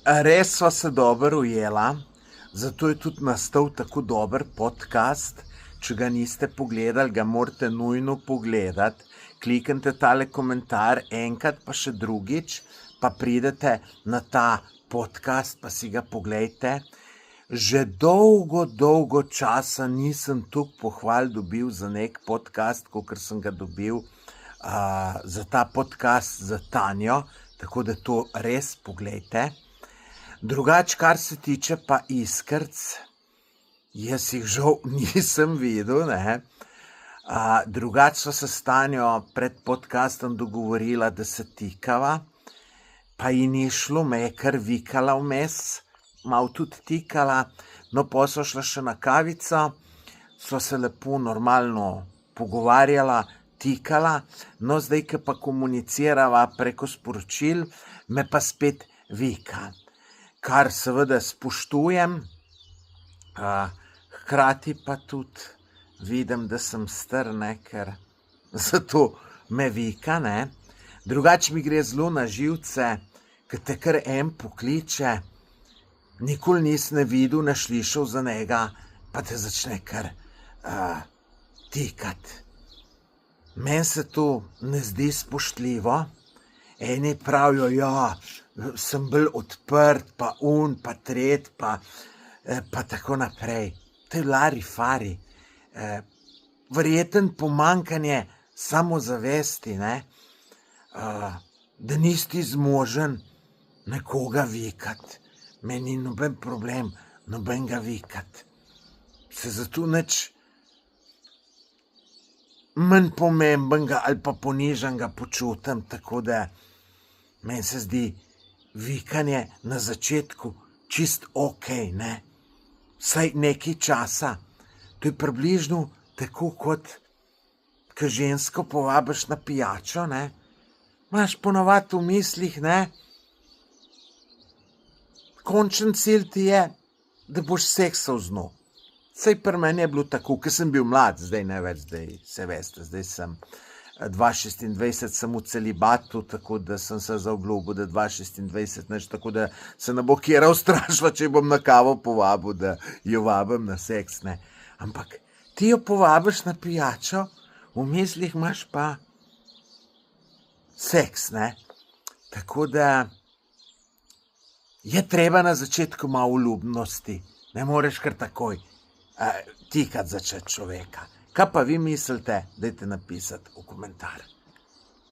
Res sva se dobro ujela, zato je tudi nastal tako dober podcast. Če ga niste pogledali, ga morate nujno pogledati. Kliknite tale komentar enkrat, pa še drugič, pa pridete na ta podcast, pa si ga poglejte. Že dolgo časa nisem toliko pohval dobil za nek podcast, kakor sem ga dobil za ta podcast za Tanjo, tako da to res poglejte. Drugače, kar se tiče pa Iskrc, jaz jih žal nisem videl, ne. Drugače sva se s Tanjo pred podcastom dogovorila, da se tikava, pa ji ni šlo, me je kar vikala vmes, malo tudi tikala, no pol sva šla še na kavico, sva se lepo normalno pogovarjala, tikala, no zdaj, ko pa komunicirava preko sporočil, me pa spet vika. Kar seveda spoštujem, hkrati pa tudi vidim, da sem star, ne, ker zato me vika, ne. Drugače mi gre zelo na živce, ko te kar en pokliče, nikoli nisem videl, ne slišal za njega, pa te začne kar tikati. Meni se to ne zdi spoštljivo. Eni pravijo, ja, sem bolj odprt, pa pa tret, pa tako naprej. To je larifari. Verjetno pomanjkanje samozavesti, ne, da nisi zmožen nekoga vikati. Meni ni noben problem, nobenega vikati. Se zato nič manj pomembenega ali pa ponižanega počutim, tako da meni se zdi vikanje na začetku čist okej, ne. Vsaj nekaj časa. To je približno tako, kot ko žensko povabiš na pijačo, ne. Imaš ponavadi v mislih, ne, končen cilj ti je, da boš seksal z njo. Saj pri meni je bilo tako, ko sem bil mlad, zdaj ne več, zdaj se veste, zdaj sem 2026, sem v celibatu, tako da sem se zaobljubil, da 2026 nič, tako da se ne bo kjera ustrašila, če bom na kavo povabil, da jo vabim na seks, ne. Ampak ti jo povabiš na pijačo, v mislih imaš pa seks, ne. Tako da je treba na začetku malo vljudnosti, ne moreš kar takoj tikati začeti človeka. Kaj pa vi mislite, dajte napisati v komentar.